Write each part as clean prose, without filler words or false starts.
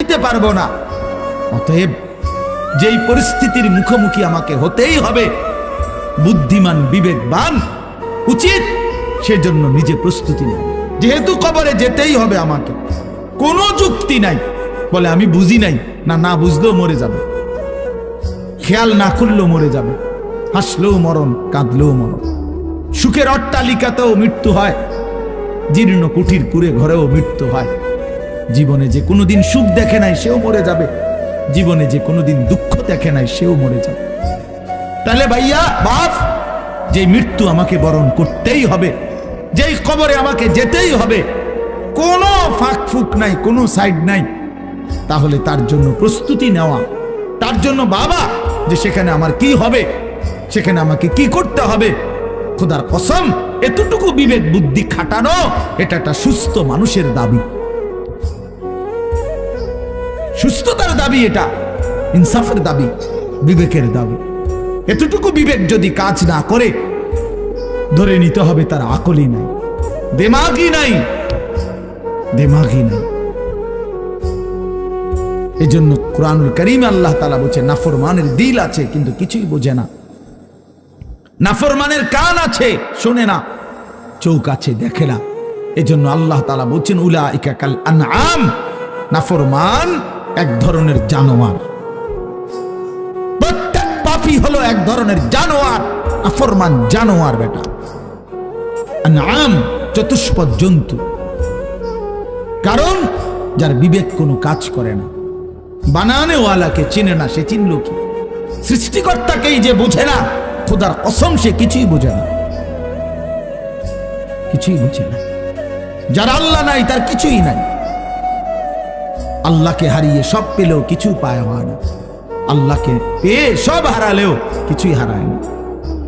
দিতে পারবো না। অতএব যেই পরিস্থিতির মুখোমুখি আমাকে হতেই হবে, বুদ্ধিমান বিবেকবান উচিত সেজন্য নিজে প্রস্তুতি নেয়। যেহেতু কবরে যেতেই হবে আমাকে, কোনো যুক্তি নাই বলে আমি বুঝি নাই, না বুঝলেও মরে যাবে, খেয়াল না করলেও মরে যাবে, হাসলেও মরণ, কাঁদলেও মরণ। সুখের অট্টালিকাতেও মৃত্যু হয়, জীর্ণ কুঠির কুড়ে ঘরেও মৃত্যু হয়। জীবনে যে কোনোদিন সুখ দেখে নাই সেও মরে যাবে, জীবনে যে কোনোদিন দুঃখ দেখে নাই সেও মরে যাবে। তাহলে ভাইয়া বাপ, যে মৃত্যু আমাকে বরণ করতেই হবে, যেই কবরে আমাকে যেতেই হবে, কোনো ফাঁক ফুক নাই, কোনো সাইড নাই, তাহলে তার জন্য প্রস্তুতি নেওয়া, তার জন্য বাবা যে সেখানে আমার কি হবে, সেখানে আমাকে কি করতে হবে, খোদার কসম এতটুকু বিবেক বুদ্ধি খাটানো এটা একটা সুস্থ মানুষের দাবি, সুস্থতার দাবি, এটা ইনসাফের দাবি, বিবেকের দাবি। এতটুকু বিবেক যদি কাজ না করে, ধরে নিতে হবে তার আকলই নাই, দিমাগই নাই, দিমাগই নাই। এজন্য কুরআনুল কারীমে আল্লাহ তাআলা বলেছে, নাফরমানের দিল আছে কিন্তু কিছুই বোঝে না, নাফরমানের কান আছে শোনে না, চোখ আছে দেখে না। এজন্য আল্লাহ তাআলা বলেছেন, উলাইকা কাল আনআম, নাফরমান এক ধরনের জানোয়ার। প্রত্যেক পাপী হলো এক ধরনের জানোয়ার, নাফরমান জানোয়ার বেটা। আনআম চতুষ্পদ জন্তু। কারণ যার বিবেক কোনো কাজ করে না, বানানেওয়ালাকে চিনে না, সে চিনল কি? সৃষ্টিকর্তাকেই যে বোঝে না, খোদার কসম সে কিছুই বোঝে না, কিছুই বোঝে না। যার আল্লাহ নাই তার কিছুই নাই। আল্লাহকে হারিয়ে সব পেলেও কিছু পায় হয় না, আল্লাহকে পেয়ে সব হারালেও কিছুই হারায় না।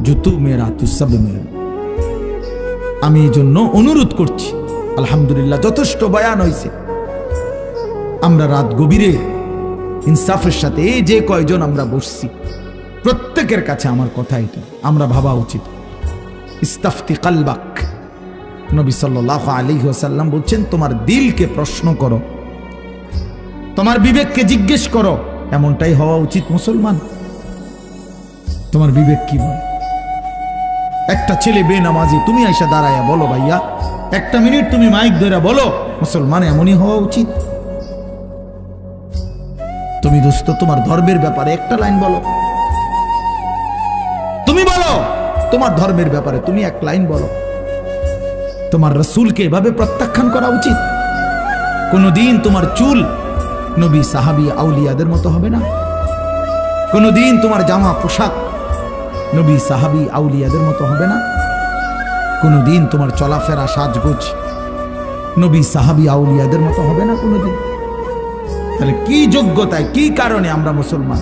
জুতু মেরা তু সব মেরা। আমি এই জন্য অনুরোধ করছি, আলহামদুলিল্লাহ যথেষ্ট বয়ান হয়েছে। আমরা রাত গভীরে ইনসাফের সাথে এই যে কয়জন আমরা বসছি, প্রত্যেকের কাছে আমার কথা এটা, আমরা ভাবা উচিত। ইস্তাফতি কালবাক, নবী সাল্লাল্লাহু আলাইহি ওয়াসাল্লাম বলছেন, তোমার দিলকে প্রশ্ন করো, তোমার বিবেককে জিজ্ঞেস করো। এমনটাই হওয়া উচিত মুসলমান। তোমার বিবেক কি বলে? একটা ছেলে বেনামাজি, তুমি আইসা দাঁড়ায়া বলো, ভাইয়া একটা মিনিট তুমি মাইক ধরে বলো, মুসলমান এমনই হওয়া উচিত। তুমি দোস্ত তোমার ধর্মের ব্যাপারে একটা লাইন বলো, তুমি বলো তোমার ধর্মের ব্যাপারে তুমি এক লাইন বলো। তোমার রাসূলকে এভাবে প্রত্যাখ্যান করা উচিত। কোনদিন তোমার চুল নবী সাহাবী আউলিয়াদের মতো হবে না, কোনদিন তোমার জামা পোশাক নবী সাহাবী আউলিয়াদের মতো হবে না, কোনদিন তোমার চলাফেরা সাজগোজ নবী সাহাবী আউলিয়াদের মতো হবে না কোনদিন। তাহলে কি যোগ্যতায়, কি কারণে আমরা মুসলমান?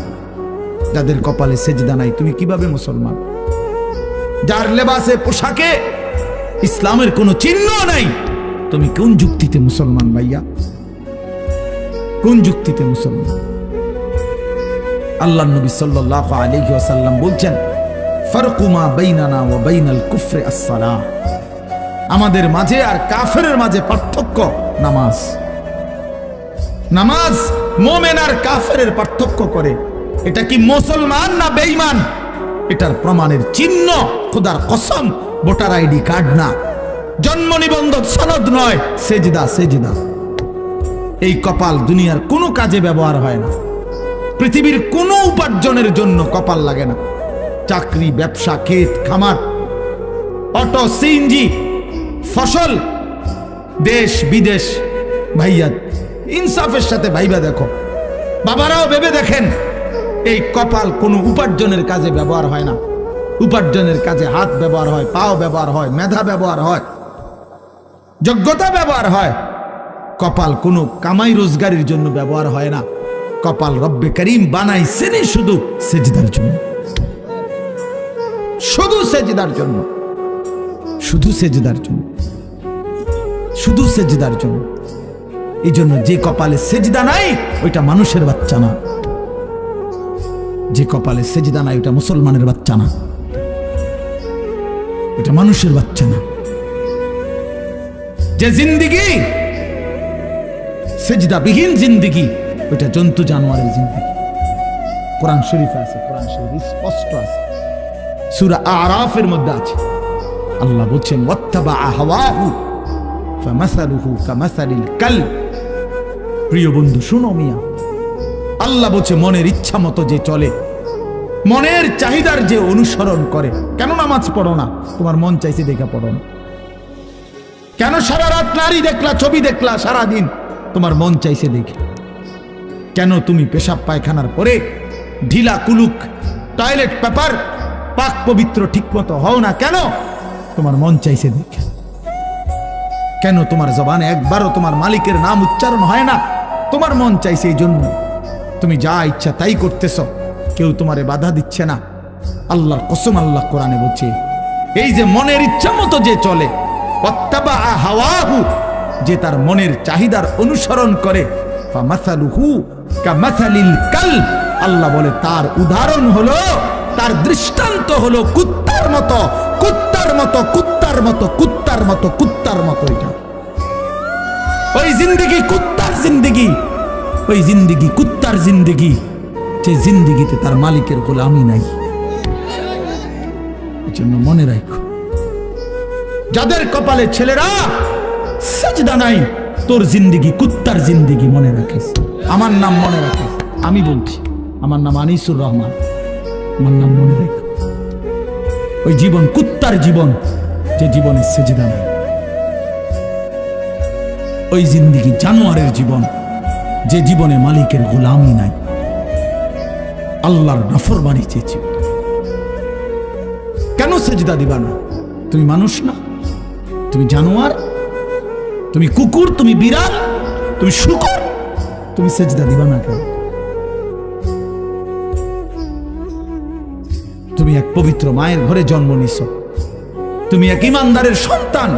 যাদের কপালে সেজদা নাই, তুমি কিভাবে মুসলমান? যার লেবাসে পোশাকে ইসলামের কোনো চিহ্ন নাই, তুমি কোন যুক্তিতে মুসলমান ভাইয়া? কোন যুক্তিতে মুসলমান? আল্লাহর নবী সাল্লাল্লাহু আলাইহি ওয়াসাল্লাম বলছেন, ফারকু মা বাইনানা ওয়া বাইনাল কুফরি আস-সালাহ। আমাদের মাঝে আর কাফেরের মাঝে পার্থক্য নামাজ। নামাজ মুমিন আর কাফেরের পার্থক্য করে। এটা কি মুসলমান না বেঈমান? এটার প্রমাণের চিহ্ন খোদার কসম ভোটার আইডি কার্ড না, জন্ম নিবন্ধন সনদ নয়, সেজদা। সেজদা এই কপাল দুনিয়ার কোনো কাজে ব্যবহার হয় না, পৃথিবীর কোনো উপার্জনের জন্য কপাল লাগে না। চাকরি, ব্যবসা, ক্ষেত খামার, অটো, সিএনজি, ফসল, দেশ বিদেশ, ভাইয়া ইনসাফের সাথে ভাইবা দেখো, বাবারাও ভেবে দেখেন, এই কপাল কোনো উপার্জনের কাজে ব্যবহার হয় না। উপার্জনের কাজে হাত ব্যবহার হয়, পাও ব্যবহার হয়, মেধা ব্যবহার হয়, যোগ্যতা ব্যবহার হয়। কপাল কোনো কামাই রোজগারের জন্য ব্যবহার হয় না। কপাল রব্বে করিম বানাইছেনই শুধু সেজদার জন্য, শুধু সেজদার জন্য, শুধু সেজদার জন্য, শুধু সেজদার জন্য। এই জন্য যে কপালে সেজদা নাই ওইটা মানুষের বাচ্চা না, যে কপালে সেজদা নাই ওটা মুসলমানের বাচ্চা না, ওটা মানুষের বাচ্চা না। যে জিন্দিগি সেজদাবিহীন জিন্দিগি, ওইটা জন্তু জানোয়ারের জিন্দেগি। কোরআন শরীফে আছে, কোরআন শরীফ স্পষ্ট আছে, সূরা আরাফের মধ্যে আছে। আল্লাহ বলছেন ওয়াত্তাবা হাওয়াহু ফামাসালুহু কামাসালিল কালব। প্রিয় বন্ধু শুনো মিয়া, আল্লাহ বলছে মনের ইচ্ছা মতো যে চলে, মনের চাহিদার যে অনুসরণ করে। কেন নামাজ পড়ো না? তোমার মন চাইছে দেখা পড়ো না। কেন সারা রাত নারী দেখলা, ছবি দেখলা সারা দিন? তোমার মন চাইছে দেখে। কেন তুমি পেশাব পায়খানার পরে ঢিলা কুলুক টয়লেট পেপার পাক পবিত্র ঠিক মতো হও না? কেন? তোমার মন চাইছে দেখে। কেন তোমার জবানে একবারও তোমার মালিকের নাম উচ্চারণ হয় না? তোমার মন চাইছে এই জন্য। তুমি যা ইচ্ছা তাই করতেছ, কেউ তোমারে বাধা দিচ্ছে না। আল্লাহর কসম, আল্লাহ কোরআনে বলছে এই যে মনের ইচ্ছা মতো যে চলে, ওয়াত্তাবা হাওয়াহু, যে তার মনের চাহিদার অনুসরণ করে, ফামাসালুহু কামাসালিল কালব, আল্লাহ বলে তার উদাহরণ হলো, তার দৃষ্টান্ত হলো কুত্তার মতো, কুত্তার মতো, কুত্তার মতো, কুত্তার মতো, কুত্তার মতো। এটা ওই জিন্দেগি কুত্তার জিন্দেগি, ওই জিন্দেগি কুত্তার জিন্দেগি, যে জিন্দেগিতে তার মালিকের গোলামি নাই। এজন্য মনে রাখো, যাদের কপালে ছেলেরা সিজদা নাই, তোর জিন্দেগি কুত্তার জিন্দেগি, মনে রাখিস। আমার নাম মনে রাখিস, আমি বলছি, আমার নাম আনিসুর রহমান, আমার নাম মনে রাখো। ওই জীবন কুত্তার জীবন, যে জীবনে সিজদা নাই। ওই জিন্দেগি জানোয়ারের জীবন, যে জীবনে মালিকের গোলামি নাই, আল্লাহর নাফরমানি চেয়েছি। কেন সিজদা দিবা না? তুমি মানুষ না? তুমি জানোয়ার? তুমি কুকুর? তুমি বিড়াল? তুমি শূকর? তুমি সিজদা দিবা না কেন? তুমি এক পবিত্র মায়ের ঘরে জন্ম নিছো, তুমি এক ইমানদারের সন্তান।